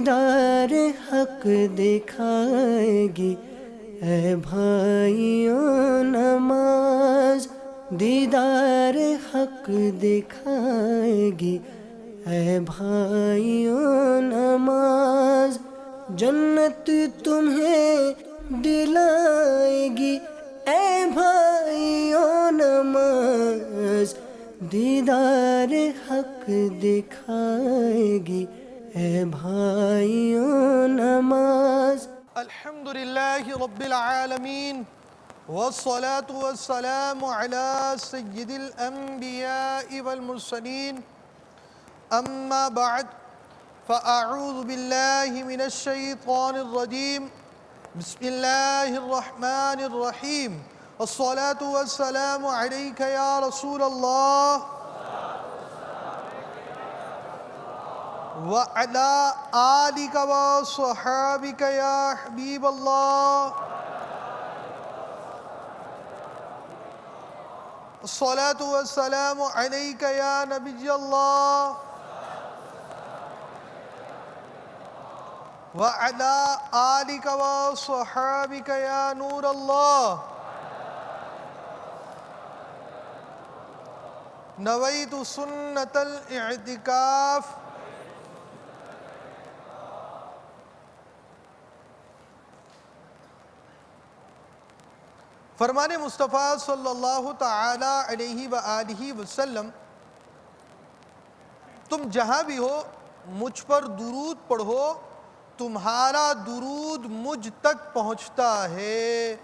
دیدار حق دکھائے گی اے بھائیوں نماز، دیدار حق دکھائے گی اے بھائیوں نماز، جنت تمہیں دلائے گی اے بھائیوں نماز، دیدار حق دکھائے گی اے بھائیوں نماز۔ الحمدللہ رب العالمین والصلاة والسلام على سید الانبیاء والمرسلین، اما بعد فاعوذ باللہ من الشیطان الرجیم، بسم اللہ الرحمن الرحیم، الصلاة والسلام علیک یا رسول اللہ وَعَلَىٰ آلِكَ وَصَحَابِكَ يَا حبیب اللہ، الصلاة والسلام علیک یا نبی اللہ وَعَلَىٰ آلِكَ وَصَحَابِكَ یا نور اللہ، نویت سنت الاعتکاف۔ فرمان مصطفیٰ صلی اللہ تعالی علیہ وآلہ وسلم، تم جہاں بھی ہو مجھ پر درود پڑھو، تمہارا درود مجھ تک پہنچتا ہے۔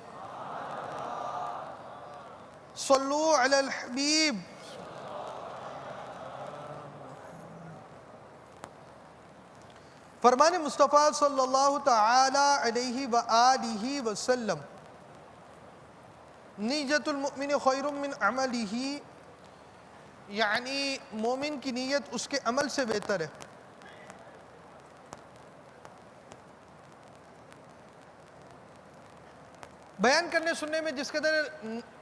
صلو علی الحبیب۔ فرمان مصطفیٰ صلی اللہ تعالی علیہ وآلہ وسلم، نیت المؤمن خیر من عملہ، یعنی مومن کی نیت اس کے عمل سے بہتر ہے۔ بیان کرنے سننے میں جس قدر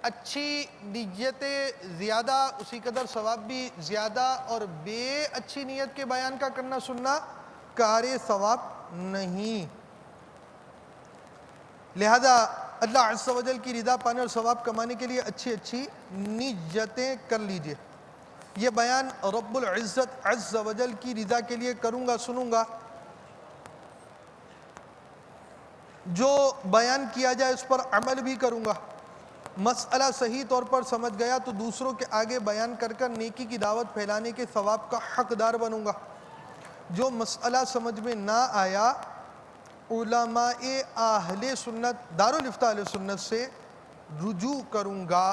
اچھی نیتیں زیادہ اسی قدر ثواب بھی زیادہ، اور بے اچھی نیت کے بیان کا کرنا سننا کار ثواب نہیں۔ لہذا اللہ عز و جل کی رضا پانے اور ثواب کمانے کے لیے اچھی اچھی نیتیں کر لیجئے۔ یہ بیان رب العزت عز و جل کی رضا کے لیے کروں گا، سنوں گا، جو بیان کیا جائے اس پر عمل بھی کروں گا۔ مسئلہ صحیح طور پر سمجھ گیا تو دوسروں کے آگے بیان کر کر نیکی کی دعوت پھیلانے کے ثواب کا حقدار بنوں گا۔ جو مسئلہ سمجھ میں نہ آیا، علماء اہل سنت دارالافتاء اہل سنت سے رجوع کروں گا،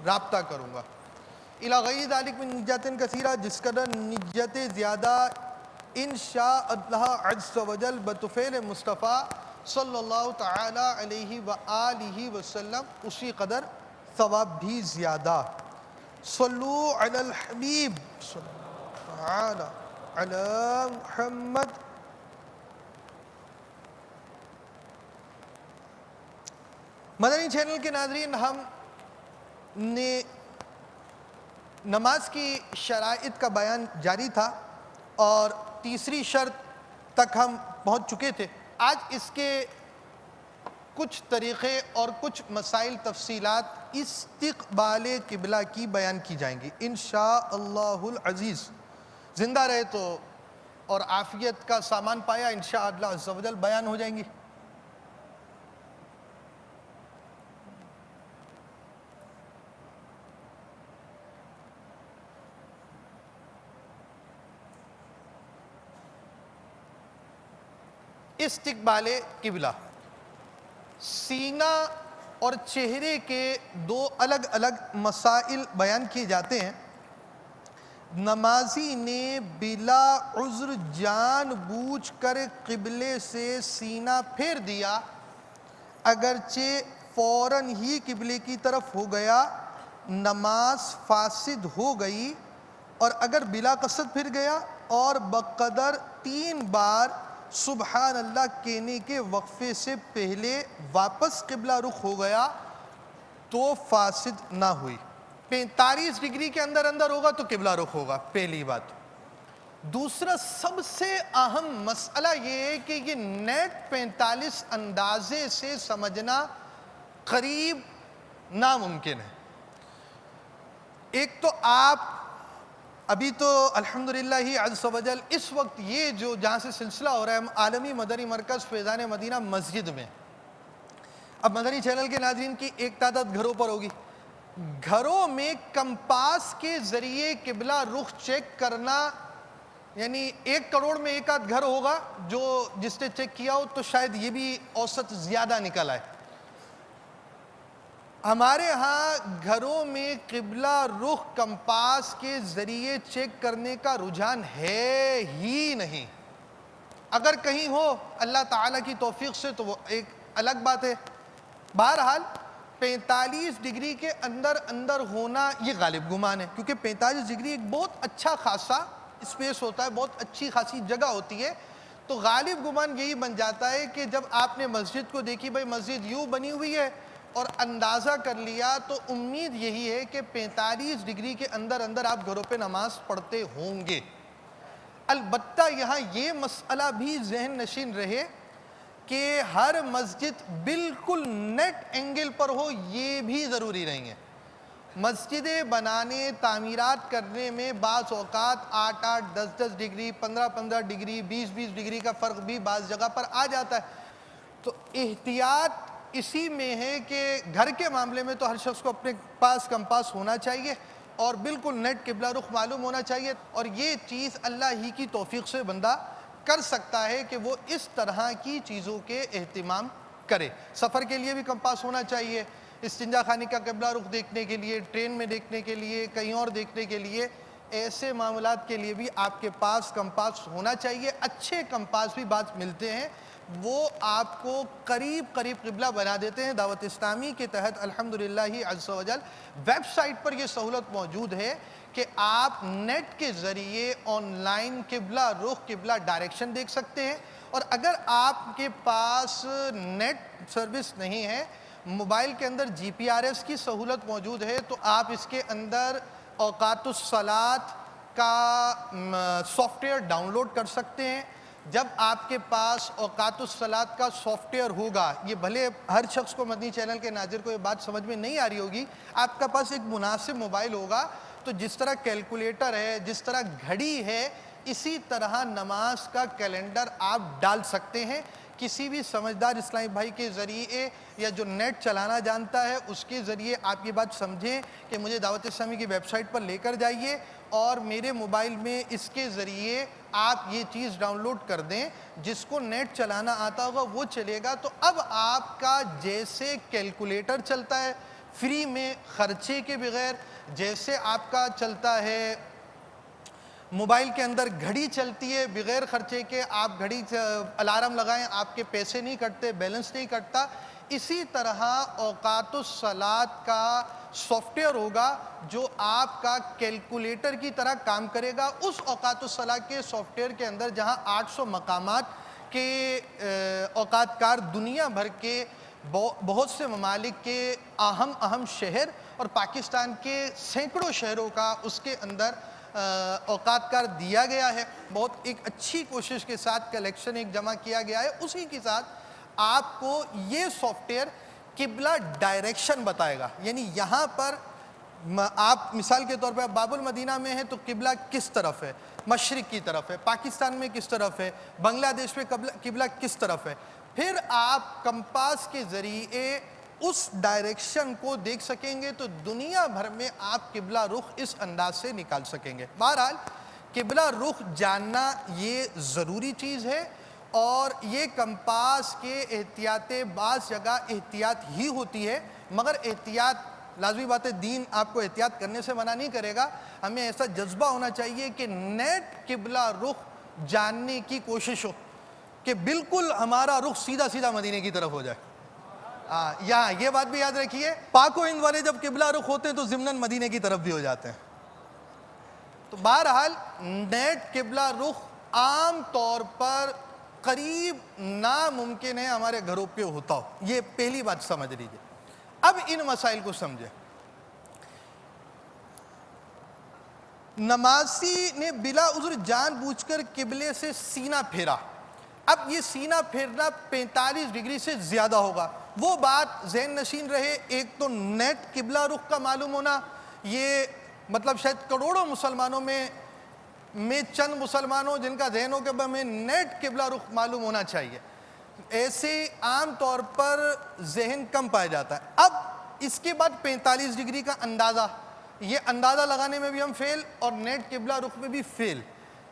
رابطہ کروں گا۔ الی غیر ذالک من نیت کثیرہ، جس قدر نیت زیادہ انشاء اللہ عز و جل بطفیل مصطفیٰ صلی اللہ تعالی علیہ وآلہ وسلم، اسی قدر ثواب بھی زیادہ۔ صلو علی الحبیب صلی اللہ تعالی علی محمد۔ مدنی چینل کے ناظرین، ہم نے نماز کی شرائط کا بیان جاری تھا اور تیسری شرط تک ہم پہنچ چکے تھے۔ آج اس کے کچھ طریقے اور کچھ مسائل تفصیلات استقبال قبلہ کی بیان کی جائیں گی انشاءاللہ العزیز۔ زندہ رہے تو اور عافیت کا سامان پایا، انشاءاللہ عز و جل بیان ہو جائیں گی۔ استقبال قبلہ، سینہ اور چہرے کے دو الگ الگ مسائل بیان کیے جاتے ہیں۔ نمازی نے بلا عذر جان بوجھ کر قبلے سے سینہ پھیر دیا، اگرچہ فوراً ہی قبلے کی طرف ہو گیا، نماز فاسد ہو گئی، اور اگر بلا قصد پھر گیا اور بقدر 3 بار سبحان اللہ کہنے کے وقفے سے پہلے واپس قبلہ رخ ہو گیا تو فاسد نہ ہوئی۔ 45 ڈگری کے اندر ہوگا تو قبلہ رخ ہوگا، پہلی بات۔ دوسرا سب سے اہم مسئلہ یہ ہے کہ یہ نیٹ 45 اندازے سے سمجھنا قریب ناممکن ہے۔ ایک تو آپ ابھی تو الحمدللہ ہی عز و جل اس وقت یہ جو جہاں سے سلسلہ ہو رہا ہے، ہم عالمی مدنی مرکز فیضان مدینہ مسجد میں، اب مدنی چینل کے ناظرین کی ایک تعداد گھروں پر ہوگی، گھروں میں کمپاس کے ذریعے قبلہ رخ چیک کرنا، یعنی 1 کروڑ میں 1 آدھ گھر ہوگا جو جس نے چیک کیا ہو، تو شاید یہ بھی اوسط زیادہ نکل آئے۔ ہمارے ہاں گھروں میں قبلہ رخ کمپاس کے ذریعے چیک کرنے کا رجحان ہے ہی نہیں۔ اگر کہیں ہو اللہ تعالیٰ کی توفیق سے تو وہ ایک الگ بات ہے۔ بہرحال 45 ڈگری کے اندر ہونا یہ غالب گمان ہے، کیونکہ 45 ڈگری ایک بہت اچھا خاصا اسپیس ہوتا ہے، بہت اچھی خاصی جگہ ہوتی ہے، تو غالب گمان یہی بن جاتا ہے کہ جب آپ نے مسجد کو دیکھی، بھئی مسجد یوں بنی ہوئی ہے اور اندازہ کر لیا، تو امید یہی ہے کہ 45 ڈگری کے اندر آپ گھروں پہ نماز پڑھتے ہوں گے۔ البتہ یہاں یہ مسئلہ بھی ذہن نشین رہے کہ ہر مسجد بالکل نیٹ اینگل پر ہو، یہ بھی ضروری نہیں ہے۔ مسجدیں بنانے، تعمیرات کرنے میں بعض اوقات 8-8 10-10 ڈگری، 15-15 ڈگری، 20-20 ڈگری کا فرق بھی بعض جگہ پر آ جاتا ہے۔ تو احتیاط اسی میں ہے کہ گھر کے معاملے میں تو ہر شخص کو اپنے پاس کمپاس ہونا چاہیے اور بالکل نیٹ قبلہ رخ معلوم ہونا چاہیے، اور یہ چیز اللہ ہی کی توفیق سے بندہ کر سکتا ہے کہ وہ اس طرح کی چیزوں کے اہتمام کرے۔ سفر کے لیے بھی کمپاس ہونا چاہیے، استنجا خانے کا قبلہ رخ دیکھنے کے لیے، ٹرین میں دیکھنے کے لیے، کہیں اور دیکھنے کے لیے، ایسے معاملات کے لیے بھی آپ کے پاس کمپاس ہونا چاہیے۔ اچھے کمپاس بھی بعض ملتے ہیں، وہ آپ کو قریب قبلہ بنا دیتے ہیں۔ دعوت اسلامی کے تحت الحمدللہ عز و جل ویب سائٹ پر یہ سہولت موجود ہے کہ آپ نیٹ کے ذریعے آن لائن قبلہ رخ، قبلہ ڈائریکشن دیکھ سکتے ہیں، اور اگر آپ کے پاس نیٹ سروس نہیں ہے، موبائل کے اندر GPS کی سہولت موجود ہے، تو آپ اس کے اندر اوقات الصلاۃ کا سافٹ ویئر ڈاؤن لوڈ کر سکتے ہیں۔ جب آپ کے پاس اوقات الصلاۃ کا سافٹ ویئر ہوگا، یہ بھلے ہر شخص کو مدنی چینل کے ناظر کو یہ بات سمجھ میں نہیں آ رہی ہوگی، آپ کا پاس ایک مناسب موبائل ہوگا، تو جس طرح کیلکولیٹر ہے، جس طرح گھڑی ہے، اسی طرح نماز کا کیلنڈر آپ ڈال سکتے ہیں۔ کسی بھی سمجھدار اسلامی بھائی کے ذریعے یا جو نیٹ چلانا جانتا ہے اس کے ذریعے آپ یہ بات سمجھیں کہ مجھے دعوت اسلامی کی ویب سائٹ پر لے کر جائیے اور میرے موبائل میں اس کے ذریعے آپ یہ چیز ڈاؤن لوڈ کر دیں۔ جس کو نیٹ چلانا آتا ہوگا وہ چلے گا، تو اب آپ کا جیسے کیلکولیٹر چلتا ہے فری میں خرچے کے بغیر، جیسے آپ کا چلتا ہے موبائل کے اندر گھڑی چلتی ہے بغیر خرچے کے، آپ گھڑی الارم لگائیں، آپ کے پیسے نہیں کٹتے، بیلنس نہیں کٹتا، اسی طرح اوقات الصلاۃ کا سافٹ ویئر ہوگا جو آپ کا کیلکولیٹر کی طرح کام کرے گا۔ اس اوقات الصلاۃ کے سافٹ ویئر کے اندر جہاں 800 مقامات کے اوقات کار دنیا بھر کے بہت سے ممالک کے اہم شہر اور پاکستان کے سینکڑوں شہروں کا اس کے اندر اوقات کار دیا گیا ہے، بہت ایک اچھی کوشش کے ساتھ کلیکشن ایک جمع کیا گیا ہے، اسی کے ساتھ آپ کو یہ سافٹ ویئر قبلہ ڈائریکشن بتائے گا۔ یعنی یہاں پر آپ مثال کے طور پہ باب المدینہ میں ہیں تو قبلہ کس طرف ہے، مشرق کی طرف ہے، پاکستان میں کس طرف ہے، بنگلہ دیش میں قبلہ کس طرف ہے، پھر آپ کمپاس کے ذریعے اس ڈائریکشن کو دیکھ سکیں گے، تو دنیا بھر میں آپ قبلہ رخ اس انداز سے نکال سکیں گے۔ بہرحال قبلہ رخ جاننا یہ ضروری چیز ہے، اور یہ کمپاس کے احتیاط بعض جگہ احتیاط ہی ہوتی ہے، مگر احتیاط لازمی بات ہے، دین آپ کو احتیاط کرنے سے منع نہیں کرے گا۔ ہمیں ایسا جذبہ ہونا چاہیے کہ نیٹ قبلہ رخ جاننے کی کوشش ہو کہ بالکل ہمارا رخ سیدھا مدینے کی طرف ہو جائے۔ یہاں یہ بات بھی یاد رکھیے، پاک و ہند والے جب قبلہ رخ ہوتے ہیں تو ضمناً مدینے کی طرف بھی ہو جاتے ہیں۔ تو بہرحال نیٹ قبلہ رخ عام طور پر قریب ناممکن ہے ہمارے گھروں پہ ہوتا ہو، یہ پہلی بات سمجھ لیجیے۔ اب ان مسائل کو سمجھیں۔ نمازی نے بلا عذر جان بوجھ کر قبلے سے سینہ پھیرا، اب یہ سینہ پھیرنا 45 ڈگری سے زیادہ ہوگا۔ وہ بات ذہن نشین رہے، ایک تو نیٹ قبلہ رخ کا معلوم ہونا، یہ مطلب شاید کروڑوں مسلمانوں میں چند مسلمانوں جن کا ذہن ہو کہ ہمیں نیٹ قبلہ رخ معلوم ہونا چاہیے، ایسے عام طور پر ذہن کم پایا جاتا ہے۔ اب اس کے بعد 45 ڈگری کا اندازہ، یہ اندازہ لگانے میں بھی ہم فیل اور نیٹ قبلہ رخ میں بھی فیل،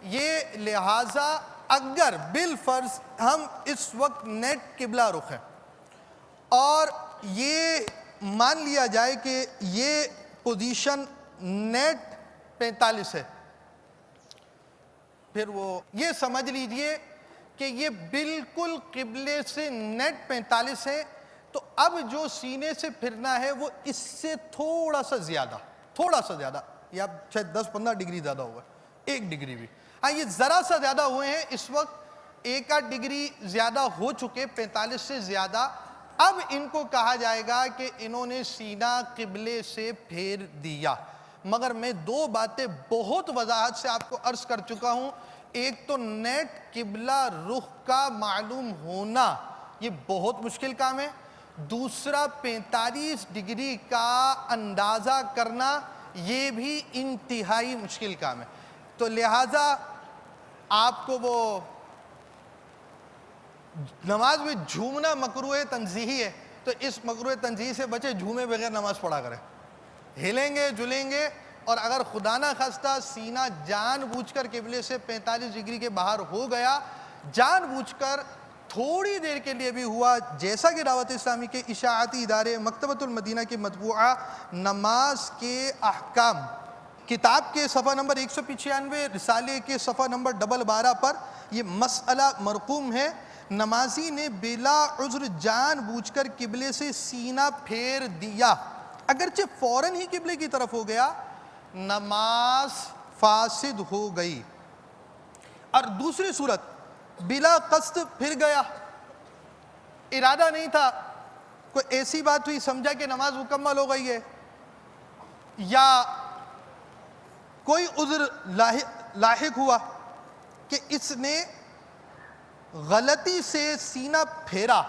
یہ لہٰذا اگر بالفرض ہم اس وقت نیٹ قبلہ رخ ہے اور یہ مان لیا جائے کہ یہ پوزیشن نیٹ 45 ہے، پھر وہ یہ سمجھ لیجئے کہ یہ بالکل قبلے سے نیٹ 45 ہے، تو اب جو سینے سے پھرنا ہے وہ اس سے تھوڑا سا زیادہ یا شاید 10-15 ڈگری زیادہ ہوگا، 1 ڈگری بھی، ہاں یہ ذرا سا زیادہ ہوئے ہیں، اس وقت 1-8 ڈگری زیادہ ہو چکے 45 سے زیادہ۔ اب ان کو کہا جائے گا کہ انہوں نے سینہ قبلے سے پھیر دیا، مگر میں 2 باتیں بہت وضاحت سے آپ کو عرض کر چکا ہوں، ایک تو نیٹ قبلہ رخ کا معلوم ہونا یہ بہت مشکل کام ہے، دوسرا 45 ڈگری کا اندازہ کرنا یہ بھی انتہائی مشکل کام ہے، تو لہٰذا آپ کو وہ نماز میں جھومنا مکروہ تنزیہی ہے، تو اس مکروہ تنزیہی سے بچے، جھومے بغیر نماز پڑھا کریں، ہلیں گے جلیں گے، اور اگر خدا نہ خواستہ سینہ جان بوجھ کر قبلے سے 45 ڈگری کے باہر ہو گیا، جان بوجھ کر تھوڑی دیر کے لیے بھی ہوا، جیسا کہ دعوت اسلامی کے اشاعتی ادارے مکتبۃ المدینہ کے مطبوعہ نماز کے احکام کتاب کے صفحہ نمبر 195، رسالے کے صفحہ نمبر 12 پر یہ مسئلہ مرقوم ہے، نمازی نے بلا عذر جان بوجھ کر قبلے سے سینہ پھیر دیا، اگرچہ فوراً ہی قبلے کی طرف ہو گیا، نماز فاسد ہو گئی۔ اور دوسری صورت، بلا قصد پھر گیا، ارادہ نہیں تھا، کوئی ایسی بات ہوئی سمجھا کہ نماز مکمل ہو گئی ہے، یا کوئی عذر لاحق ہوا کہ اس نے غلطی سے سینہ پھیرا،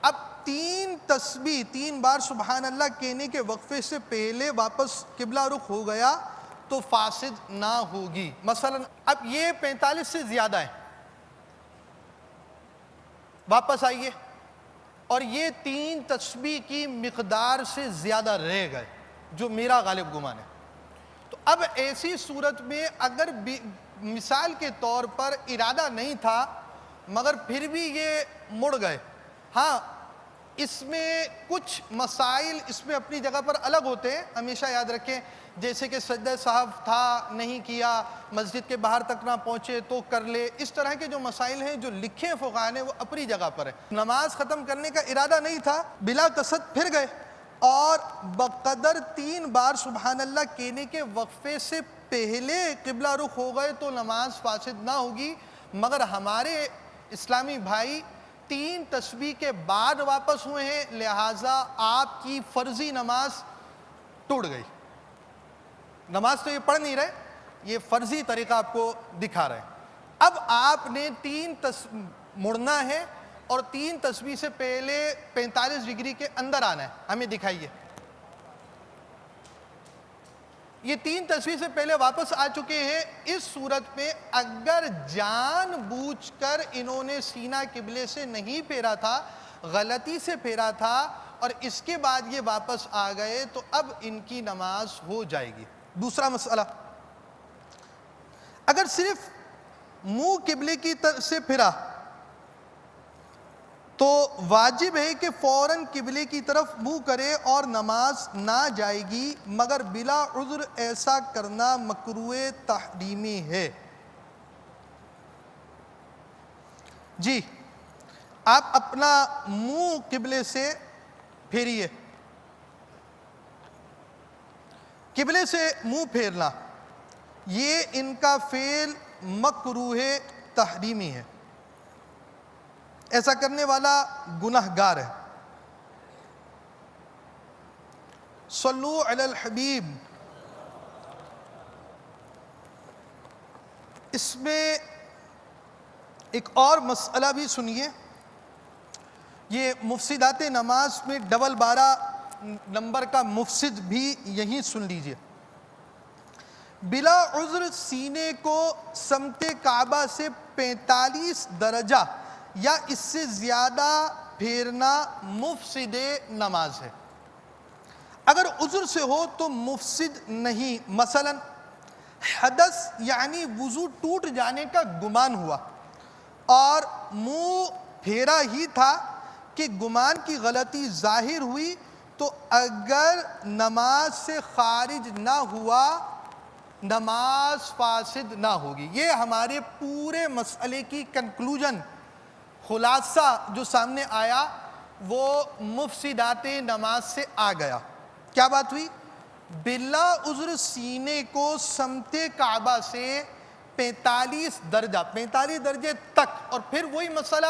اب 3 تسبیح 3 بار سبحان اللہ کہنے کے وقفے سے پہلے واپس قبلہ رخ ہو گیا تو فاسد نہ ہوگی۔ مثلا اب یہ 45 سے زیادہ ہے، واپس آئیے، اور یہ 3 تسبیح کی مقدار سے زیادہ رہ گئے جو میرا غالب گمان ہے، تو اب ایسی صورت میں اگر مثال کے طور پر ارادہ نہیں تھا مگر پھر بھی یہ مڑ گئے، ہاں اس میں کچھ مسائل اس میں اپنی جگہ پر الگ ہوتے ہیں، ہمیشہ یاد رکھیں، جیسے کہ سجدہ سہو تھا نہیں کیا، مسجد کے باہر تک نہ پہنچے تو کر لے، اس طرح کے جو مسائل ہیں جو لکھے فقہاء نے وہ اپنی جگہ پر ہے۔ نماز ختم کرنے کا ارادہ نہیں تھا، بلا قصد پھر گئے، اور بقدر 3 بار سبحان اللہ کہنے کے وقفے سے پہلے قبلہ رخ ہو گئے تو نماز فاسد نہ ہوگی، مگر ہمارے اسلامی بھائی 3 تسبیح کے بعد واپس ہوئے ہیں، لہٰذا آپ کی فرضی نماز ٹوٹ گئی، نماز تو یہ پڑھ نہیں رہے، یہ فرضی طریقہ آپ کو دکھا رہے ہیں۔ اب آپ نے 3 مڑنا ہے اور 3 تسبیح سے پہلے 45 ڈگری کے اندر آنا ہے، ہمیں دکھائیے، یہ 3 تسبیح سے پہلے واپس آ چکے ہیں، اس صورت میں اگر جان بوجھ کر انہوں نے سینہ قبلے سے نہیں پھیرا تھا، غلطی سے پھیرا تھا اور اس کے بعد یہ واپس آ گئے تو اب ان کی نماز ہو جائے گی۔ دوسرا مسئلہ، اگر صرف منہ قبلے کی طرف سے پھرا تو واجب ہے کہ فوراً قبلے کی طرف منہ کرے اور نماز نہ جائے گی، مگر بلا عذر ایسا کرنا مکروہ تحریمی ہے۔ جی آپ اپنا منہ قبلے سے پھیریے، قبلے سے منہ پھیرنا یہ ان کا فعل مکروہ تحریمی ہے، ایسا کرنے والا گناہگار ہے۔ صلو علی الحبیب اس میں ایک اور مسئلہ بھی سنیے. یہ مفسدات نماز میں 12 نمبر کا مفسد بھی یہیں سن لیجئے. بلا عذر سینے کو سمت کعبہ سے 45 درجہ یا اس سے زیادہ پھیرنا مفسد نماز ہے. اگر عذر سے ہو تو مفسد نہیں. مثلا حدث یعنی وضو ٹوٹ جانے کا گمان ہوا اور منہ پھیرا ہی تھا کہ گمان کی غلطی ظاہر ہوئی تو اگر نماز سے خارج نہ ہوا نماز فاسد نہ ہوگی. یہ ہمارے پورے مسئلے کی کنکلوژن خلاصہ جو سامنے آیا وہ مفسدات نماز سے آ گیا. کیا بات ہوئی؟ بلا عذر سینے کو سمت کعبہ سے 45 درجے تک، اور پھر وہی مسئلہ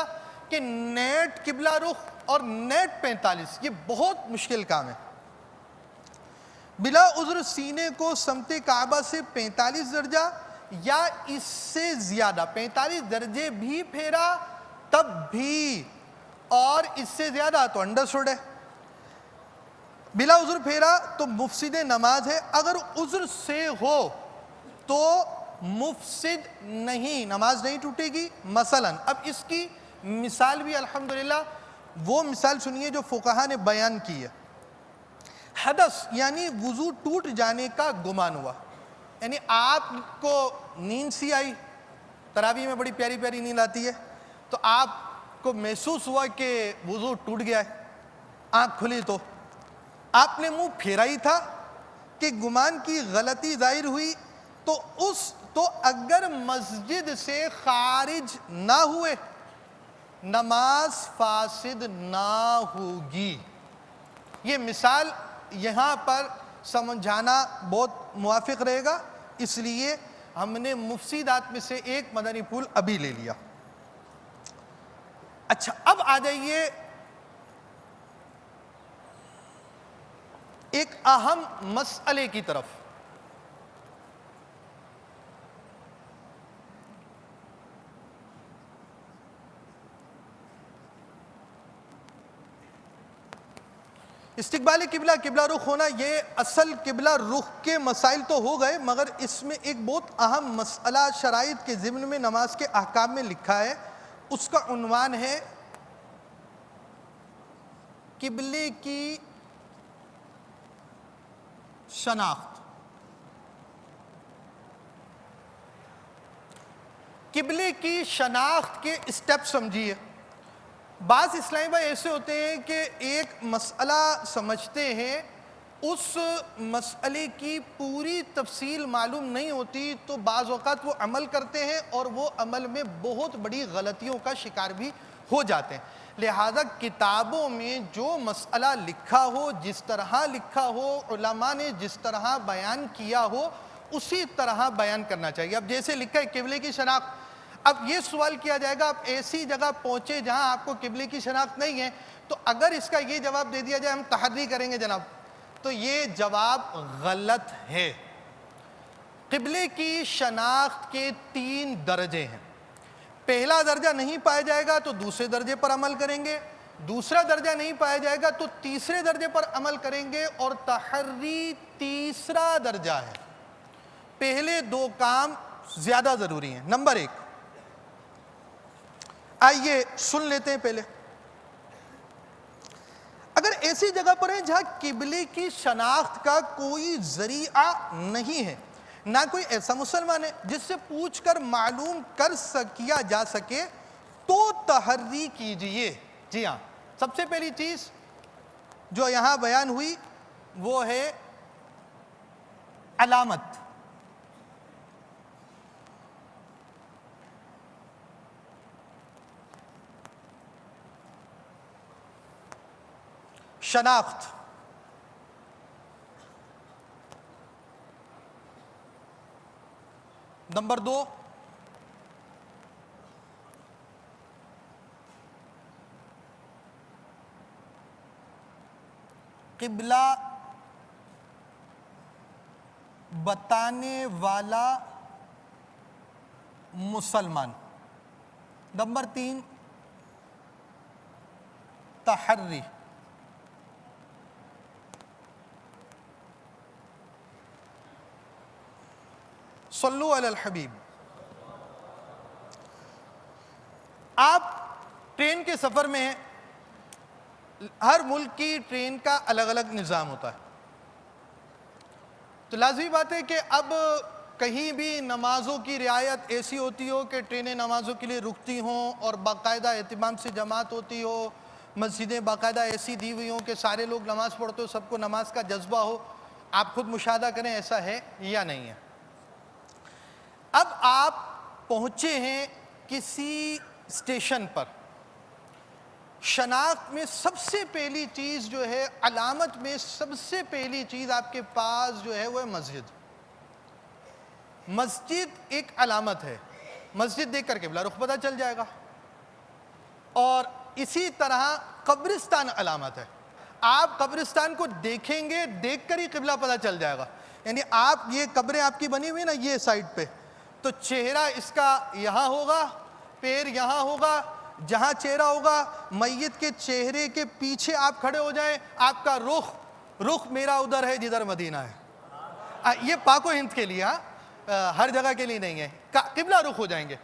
کہ نیٹ قبلہ رخ اور نیٹ 45، یہ بہت مشکل کام ہے. بلا عذر سینے کو سمت کعبہ سے 45 درجہ یا اس سے زیادہ، 45 درجے بھی پھیرا تب بھی، اور اس سے زیادہ تو انڈرسٹوڈ ہے. بلا عذر پھیرا تو مفسد نماز ہے. اگر عذر سے ہو تو مفسد نہیں، نماز نہیں ٹوٹے گی. مثلا اب اس کی مثال بھی الحمدللہ وہ مثال سنیے جو فقہا نے بیان کی ہے. حدث یعنی وضو ٹوٹ جانے کا گمان ہوا، یعنی آپ کو نیند سی آئی، تراویح میں بڑی پیاری پیاری نیند آتی ہے، تو آپ کو محسوس ہوا کہ وضو ٹوٹ گیا ہے. آنکھ کھلی تو آپ نے منہ پھیرا ہی تھا کہ گمان کی غلطی ظاہر ہوئی تو اگر مسجد سے خارج نہ ہوئے نماز فاسد نہ ہوگی. یہ مثال یہاں پر سمجھانا بہت موافق رہے گا، اس لیے ہم نے مفسدات میں سے ایک مدنی پھول ابھی لے لیا. اچھا اب آ جائیے ایک اہم مسئلے کی طرف. استقبال قبلہ، قبلہ رخ ہونا، یہ اصل قبلہ رخ کے مسائل تو ہو گئے، مگر اس میں ایک بہت اہم مسئلہ شرائط کے ضمن میں نماز کے احکام میں لکھا ہے. اس کا عنوان ہے قبلے کی شناخت. قبلے کی شناخت کے اسٹیپ سمجھیے. بعض اسلامی بھائی ایسے ہوتے ہیں کہ ایک مسئلہ سمجھتے ہیں، اس مسئلے کی پوری تفصیل معلوم نہیں ہوتی تو بعض اوقات وہ عمل کرتے ہیں اور وہ عمل میں بہت بڑی غلطیوں کا شکار بھی ہو جاتے ہیں. لہذا کتابوں میں جو مسئلہ لکھا ہو، جس طرح لکھا ہو، علماء نے جس طرح بیان کیا ہو اسی طرح بیان کرنا چاہیے. اب جیسے لکھا ہے قبلے کی شناخت، اب یہ سوال کیا جائے گا آپ ایسی جگہ پہنچے جہاں آپ کو قبلے کی شناخت نہیں ہے، تو اگر اس کا یہ جواب دے دیا جائے ہم تحری کریں گے جناب، تو یہ جواب غلط ہے. قبلے کی شناخت کے 3 درجے ہیں. پہلا درجہ نہیں پایا جائے گا تو دوسرے درجے پر عمل کریں گے، دوسرا درجہ نہیں پایا جائے گا تو تیسرے درجے پر عمل کریں گے، اور تحری تیسرا درجہ ہے. پہلے 2 کام زیادہ ضروری ہیں. نمبر 1، آئیے سن لیتے ہیں پہلے. اگر ایسی جگہ پر ہیں جہاں قبلے کی شناخت کا کوئی ذریعہ نہیں ہے، نہ کوئی ایسا مسلمان ہے جس سے پوچھ کر معلوم کیا جا سکے، تو تحری کیجئے. جی ہاں، سب سے پہلی چیز جو یہاں بیان ہوئی وہ ہے علامت. شناخت. نمبر 2، قبلہ بتانے والا مسلمان. نمبر 3 تحری. صلو علی الحبیب. آپ ٹرین کے سفر میں ہیں. ہر ملک کی ٹرین کا الگ الگ نظام ہوتا ہے. تو لازمی بات ہے کہ اب کہیں بھی نمازوں کی رعایت ایسی ہوتی ہو کہ ٹرینیں نمازوں کے لیے رکتی ہوں اور باقاعدہ اہتمام سے جماعت ہوتی ہو, مسجدیں باقاعدہ ایسی دی ہوئی ہوں کہ سارے لوگ نماز پڑھتے ہو, سب کو نماز کا جذبہ ہو. آپ خود مشاہدہ کریں ایسا ہے یا نہیں ہے. اب آپ پہنچے ہیں کسی اسٹیشن پر. شناخت میں سب سے پہلی چیز جو ہے, علامت میں سب سے پہلی چیز آپ کے پاس جو ہے وہ ہے مسجد. مسجد ایک علامت ہے. مسجد دیکھ کر قبلہ رخ پتہ چل جائے گا. اور اسی طرح قبرستان علامت ہے. آپ قبرستان کو دیکھیں گے, دیکھ کر ہی قبلہ پتہ چل جائے گا. یعنی آپ یہ قبریں آپ کی بنی ہوئی نا یہ سائڈ پہ, تو چہرہ اس کا یہاں ہوگا, پیر یہاں ہوگا. جہاں چہرہ ہوگا میت کے چہرے کے پیچھے آپ کھڑے ہو جائیں, آپ کا رخ میرا ادھر ہے جدھر مدینہ ہے. یہ پاک و ہند کے لیے, ہر جگہ کے لیے نہیں ہے. قبلہ رخ ہو جائیں گے.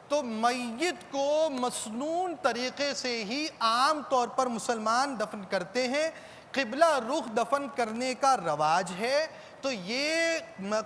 تو میت کو مسنون طریقے سے ہی عام طور پر مسلمان دفن کرتے ہیں. قبلہ رخ دفن کرنے کا رواج ہے. تو یہ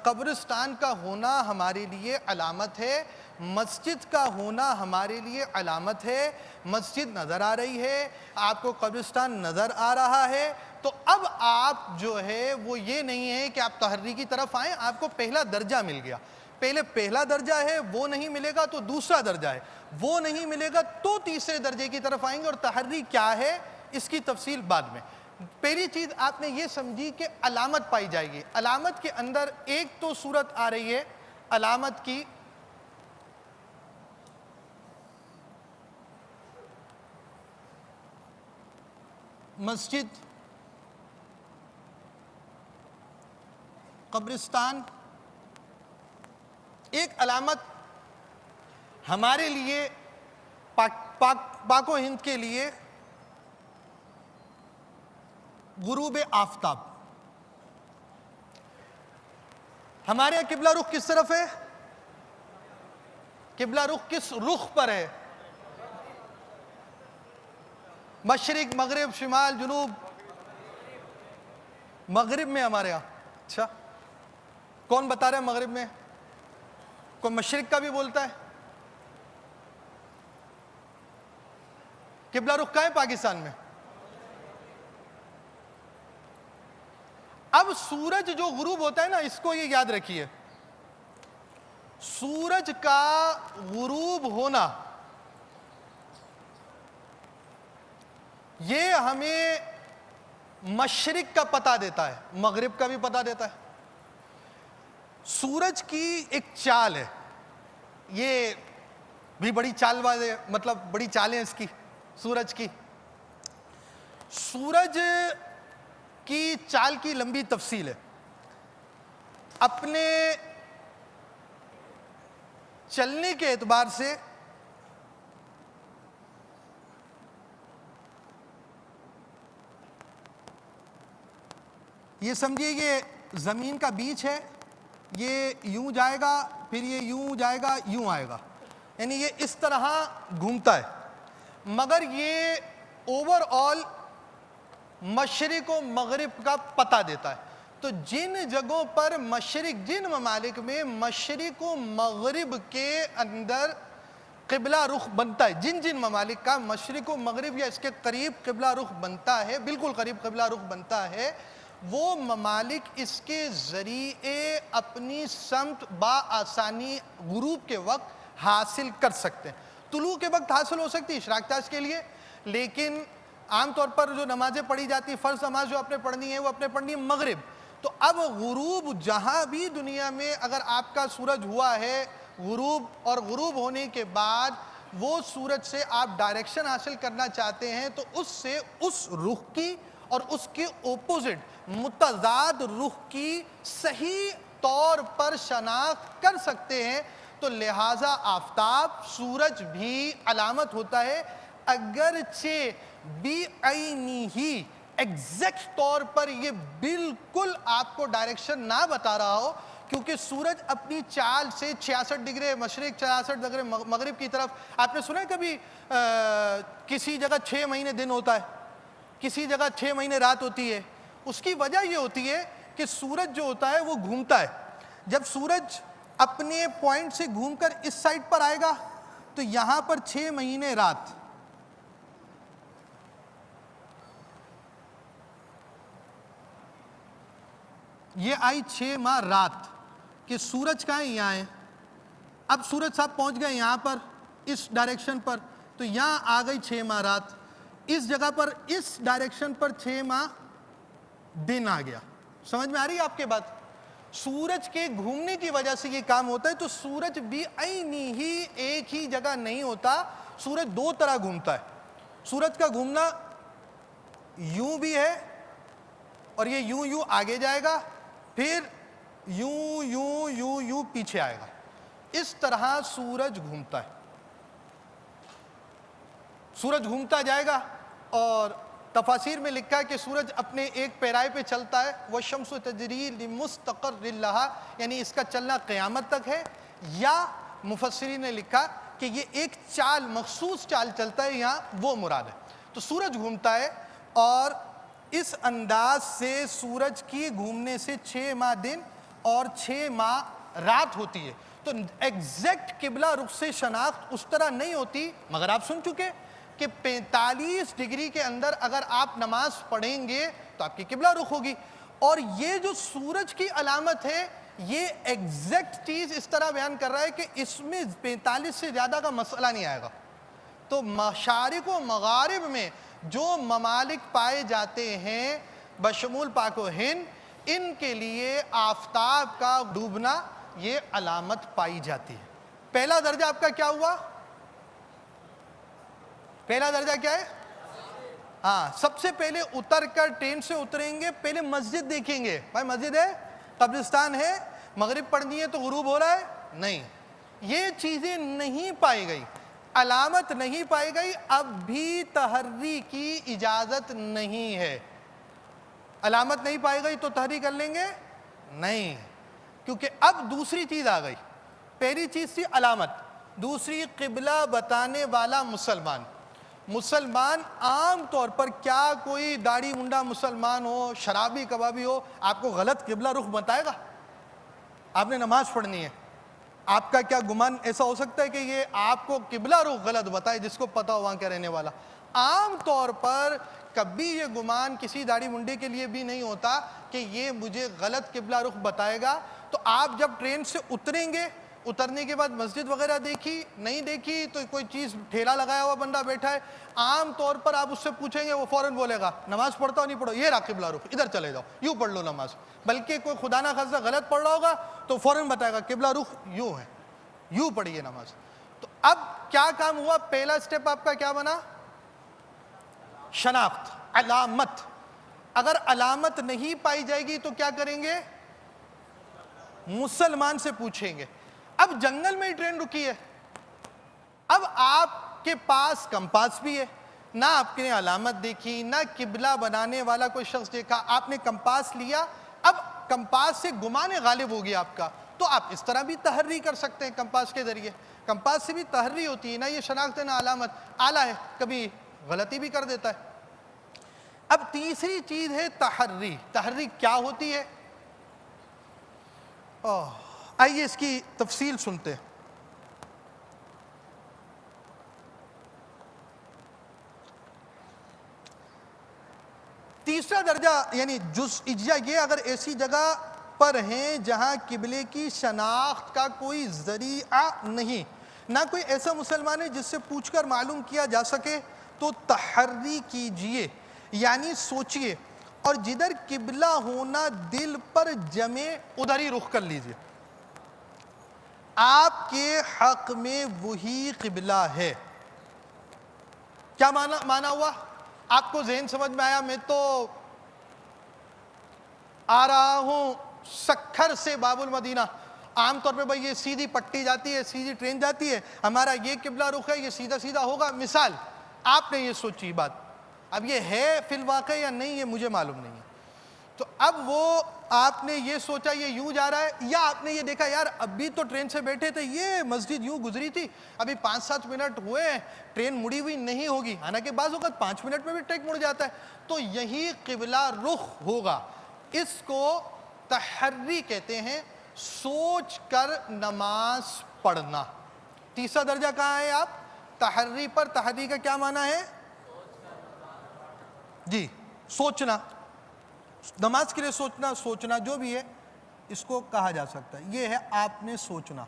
قبرستان کا ہونا ہمارے لیے علامت ہے. مسجد کا ہونا ہمارے لیے علامت ہے. مسجد نظر آ رہی ہے, آپ کو قبرستان نظر آ رہا ہے. تو اب آپ جو ہے وہ یہ نہیں ہے کہ آپ تحری کی طرف آئیں, آپ کو پہلا درجہ مل گیا. پہلے پہلا درجہ ہے, وہ نہیں ملے گا تو دوسرا درجہ ہے, وہ نہیں ملے گا تو تیسرے درجے کی طرف آئیں گے. اور تحری کیا ہے اس کی تفصیل بعد میں. پہلی چیز آپ نے یہ سمجھی کہ علامت پائی جائے گی. علامت کے اندر ایک تو صورت آ رہی ہے علامت کی, مسجد, قبرستان. ایک علامت ہمارے لیے پاک و ہند کے لیے غروب آفتاب. ہمارے یہاں قبلہ رخ کس طرف ہے؟ قبلہ رخ کس رخ پر ہے؟ مشرق, مغرب, شمال, جنوب. مغرب میں ہمارے یہاں. اچھا, کون بتا رہے ہیں مغرب میں؟ کوئی مشرق کا بھی بولتا ہے؟ قبلہ رخ کہاں ہے پاکستان میں؟ اب سورج جو غروب ہوتا ہے نا, اس کو یہ یاد رکھیے, سورج کا غروب ہونا یہ ہمیں مشرق کا پتہ دیتا ہے, مغرب کا بھی پتہ دیتا ہے. سورج کی ایک چال ہے, یہ بھی بڑی چال والے, مطلب بڑی چالیں اس کی سورج کی. سورج کی چال کی لمبی تفصیل ہے. اپنے چلنے کے اعتبار سے یہ سمجھیے یہ زمین کا بیچ ہے, یہ یوں جائے گا, پھر یہ یوں جائے گا, یوں آئے گا. یعنی یہ اس طرح گھومتا ہے, مگر یہ اوور آل مشرق و مغرب کا پتہ دیتا ہے. تو جن جگہوں پر مشرق, جن ممالک میں مشرق و مغرب کے اندر قبلہ رخ بنتا ہے, جن جن ممالک کا مشرق و مغرب یا اس کے قریب قبلہ رخ بنتا ہے, بالکل قریب قبلہ رخ بنتا ہے, وہ ممالک اس کے ذریعے اپنی سمت بآسانی غروب کے وقت حاصل کر سکتے ہیں. طلوع کے وقت حاصل ہو سکتی ہے اشراق تاج کے لیے, لیکن عام طور پر جو نمازیں پڑھی جاتی ہیں, فرض نماز جو اپنے پڑھنی ہے وہ اپنے پڑھنی ہے مغرب. تو اب غروب جہاں بھی دنیا میں اگر آپ کا سورج ہوا ہے غروب, اور غروب ہونے کے بعد وہ سورج سے آپ ڈائریکشن حاصل کرنا چاہتے ہیں, تو اس سے اس رخ کی اور اس کے اپوزٹ متضاد رخ کی صحیح طور پر شناخت کر سکتے ہیں. تو لہٰذا آفتاب سورج بھی علامت ہوتا ہے، اگرچہ بعینی ہی ایگزیکٹ طور پر یہ بالکل آپ کو ڈائریکشن نہ بتا رہا ہو، کیونکہ سورج اپنی چال سے 66 ڈگری مشرق 66 ڈگری مغرب کی طرف. آپ نے سنا ہے کبھی کسی جگہ 6 مہینے دن ہوتا ہے، کسی جگہ 6 مہینے رات ہوتی ہے؟ اس کی وجہ یہ ہوتی ہے کہ سورج جو ہوتا ہے وہ گھومتا ہے. جب سورج اپنے پوائنٹ سے گھوم کر اس سائڈ پر آئے گا تو یہاں پر 6 مہینے رات، یہ آئی 6 ماہ رات کہ سورج کہاں ہے؟ یہاں ہے. اب سورج صاحب پہنچ گئے یہاں پر اس ڈائریکشن پر، تو یہاں آ گئی 6 ماہ رات، اس جگہ پر اس ڈائریکشن پر 6 ماہ دن آ گیا. سمجھ میں آ رہی ہے آپ کے بات؟ سورج کے گھومنے کی وجہ سے یہ کام ہوتا ہے. تو سورج بھی عینی ہی ایک ہی جگہ نہیں ہوتا، سورج 2 طرح گھومتا ہے. سورج کا گھومنا یوں بھی ہے اور یہ یوں یوں آگے جائے گا، پھر یوں یوں یوں یوں پیچھے آئے گا. اس طرح سورج گھومتا ہے، سورج گھومتا جائے گا. اور تفاسیر میں لکھا ہے کہ سورج اپنے ایک پیرائے پہ چلتا ہے، وَالشَّمْسُ تَجْرِي لِمُسْتَقَرٍّ لَهَا، یعنی اس کا چلنا قیامت تک ہے. یا مفسرین نے لکھا کہ یہ ایک چال، مخصوص چال چلتا ہے، یہاں وہ مراد ہے. تو سورج گھومتا ہے اور اس انداز سے سورج کی گھومنے سے 6 ماہ دن اور 6 ماہ رات ہوتی ہے. تو ایگزیکٹ قبلہ رخ سے شناخت اس طرح نہیں ہوتی، مگر آپ سن چکے کہ 45 ڈگری کے اندر اگر آپ نماز پڑھیں گے تو آپ کی قبلہ رخ ہوگی. اور یہ جو سورج کی علامت ہے، یہ ایگزیکٹ چیز اس طرح بیان کر رہا ہے کہ اس میں 45 سے زیادہ کا مسئلہ نہیں آئے گا. تو مشارق و مغارب میں جو ممالک پائے جاتے ہیں بشمول پاک و ہند، ان کے لیے آفتاب کا ڈوبنا یہ علامت پائی جاتی ہے. پہلا درجہ آپ کا کیا ہوا؟ پہلا درجہ کیا ہے؟ ہاں، سب سے پہلے اتر کر ٹرین سے اتریں گے، پہلے مسجد دیکھیں گے. بھائی مسجد ہے، قبرستان ہے، مغرب پڑھنی ہے تو غروب ہو رہا ہے؟ نہیں، یہ چیزیں نہیں پائی گئی، علامت نہیں پائی گئی. اب بھی تحری کی اجازت نہیں ہے. علامت نہیں پائی گئی تو تحری کر لیں گے؟ نہیں، کیونکہ اب دوسری چیز آ گئی. پہلی چیز تھی علامت، دوسری قبلہ بتانے والا مسلمان. مسلمان عام طور پر، کیا کوئی داڑھی منڈا مسلمان ہو، شرابی کبابی ہو، آپ کو غلط قبلہ رخ بتائے گا؟ آپ نے نماز پڑھنی ہے، آپ کا کیا گمان ایسا ہو سکتا ہے کہ یہ آپ کو قبلہ رخ غلط بتائے، جس کو پتا ہو وہاں کے رہنے والا؟ عام طور پر کبھی یہ گمان کسی داڑھی منڈے کے لیے بھی نہیں ہوتا کہ یہ مجھے غلط قبلہ رخ بتائے گا. تو آپ جب ٹرین سے اتریں گے، اترنے کے بعد مسجد وغیرہ دیکھی نہیں دیکھی تو کوئی چیز ٹھیلا لگایا ہوا بندہ بیٹھا ہے، عام طور پر آپ اس سے پوچھیں گے، وہ فوراً بولے گا نماز پڑھتا ہو نہیں پڑھو، یہ رہا قبلہ رخ، ادھر چلے جاؤ، یوں پڑھ لو نماز. بلکہ کوئی خدا نہ خاصہ غلط پڑھ رہا ہوگا تو فوراً بتائے گا قبلہ رخ یوں ہے، یوں پڑھیے نماز. تو اب کیا کام ہوا؟ پہلا سٹیپ آپ کا کیا بنا؟ شناخت، علامت. اگر علامت نہیں پائی جائے گی تو کیا کریں گے؟ مسلمان سے پوچھیں گے. اب جنگل میں ہی ٹرین رکی ہے، اب آپ کے پاس کمپاس بھی ہے، نہ آپ نے علامت دیکھی، نہ قبلہ بنانے والا کوئی شخص دیکھا، آپ نے کمپاس لیا. اب کمپاس سے گمان غالب ہو گیا آپ کا، تو آپ اس طرح بھی تحری کر سکتے ہیں کمپاس کے ذریعے. کمپاس سے بھی تحری ہوتی ہے، نہ یہ شناخت ہے نہ علامت. آلہ ہے، کبھی غلطی بھی کر دیتا ہے. اب تیسری چیز ہے تحری. تحری کیا ہوتی ہے؟ آئیے اس کی تفصیل سنتے ہیں. تیسرا درجہ یعنی جزئیہ، یہ اگر ایسی جگہ پر ہیں جہاں قبلے کی شناخت کا کوئی ذریعہ نہیں، نہ کوئی ایسا مسلمان ہے جس سے پوچھ کر معلوم کیا جا سکے، تو تحری کیجئے، یعنی سوچئے، اور جدھر قبلہ ہونا دل پر جمے ادھر ہی رخ کر لیجئے. آپ کے حق میں وہی قبلہ ہے. کیا معنی ہوا؟ آپ کو ذہن سمجھ میں آیا؟ میں تو آ رہا ہوں سکھر سے باب المدینہ عام طور پہ بھائی یہ سیدھی پٹی جاتی ہے، سیدھی ٹرین جاتی ہے، ہمارا یہ قبلہ رخ ہے، یہ سیدھا سیدھا ہوگا، مثال آپ نے یہ سوچی بات. اب یہ ہے فی الواقع یا نہیں یہ مجھے معلوم نہیں ہے. تو اب وہ آپ نے یہ سوچا یہ یوں جا رہا ہے، یا آپ نے یہ دیکھا یار ابھی تو ٹرین سے بیٹھے تھے، یہ مسجد یوں گزری تھی، ابھی 5-7 منٹ ہوئے ہیں، ٹرین مڑی ہوئی نہیں ہوگی. حالانکہ بعض اوقات 5 منٹ میں بھی ٹرین مڑ جاتا ہے. تو یہی قبلہ رخ ہوگا. اس کو تحری کہتے ہیں، سوچ کر نماز پڑھنا. تیسرا درجہ کہاں ہے آپ؟ تحری پر. تحری کا کیا معنی ہے؟ جی سوچنا، نماز کے لیے سوچنا، سوچنا جو بھی ہے اس کو کہا جا سکتا ہے. یہ ہے آپ نے سوچنا.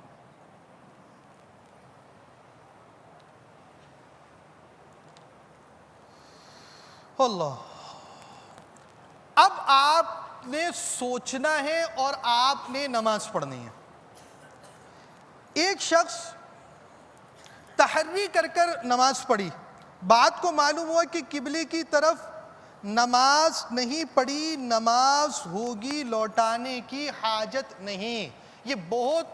اللہ. اب آپ نے سوچنا ہے اور آپ نے نماز پڑھنی ہے. ایک شخص تحری کر کر نماز پڑھی، بات کو معلوم ہوا کہ قبلے کی طرف نماز نہیں پڑھی، نماز ہوگی، لوٹانے کی حاجت نہیں. یہ بہت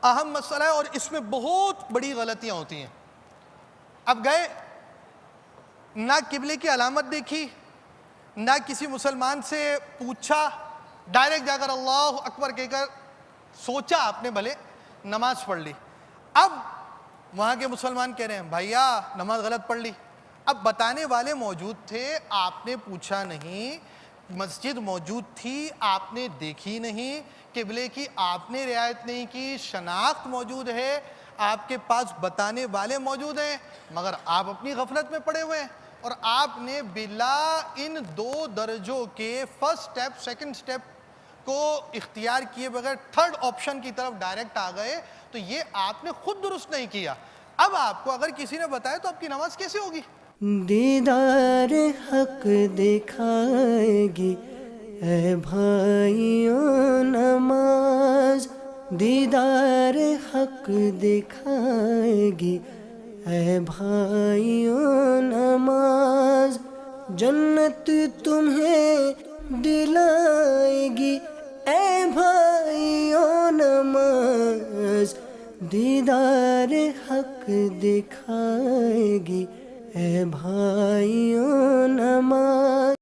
اہم مسئلہ ہے اور اس میں بہت بڑی غلطیاں ہوتی ہیں. اب گئے، نہ قبلے کی علامت دیکھی، نہ کسی مسلمان سے پوچھا، ڈائریکٹ جا کر اللہ اکبر کہہ کر سوچا آپ نے، بھلے نماز پڑھ لی. اب وہاں کے مسلمان کہہ رہے ہیں بھائیا نماز غلط پڑھ لی. اب بتانے والے موجود تھے، آپ نے پوچھا نہیں، مسجد موجود تھی، آپ نے دیکھی نہیں، قبلے کی آپ نے رعایت نہیں کی، شناخت موجود ہے، آپ کے پاس بتانے والے موجود ہیں، مگر آپ اپنی غفلت میں پڑے ہوئے ہیں. اور آپ نے بلا ان 2 درجوں کے فرسٹ سٹیپ سیکنڈ سٹیپ کو اختیار کیے بغیر تھرڈ آپشن کی طرف ڈائریکٹ آ گئے. تو یہ آپ نے خود درست نہیں کیا. اب آپ کو اگر کسی نے بتایا تو آپ کی نماز کیسے ہوگی؟ دیدار حق دکھائے گی اے بھائیوں نماز، دیدار حق دکھائے گی اے بھائیوں نماز، جنت تمہیں دلائے گی اے بھائیوں نماز، دیدار حق دکھائے گی اے بھائیوں نماز.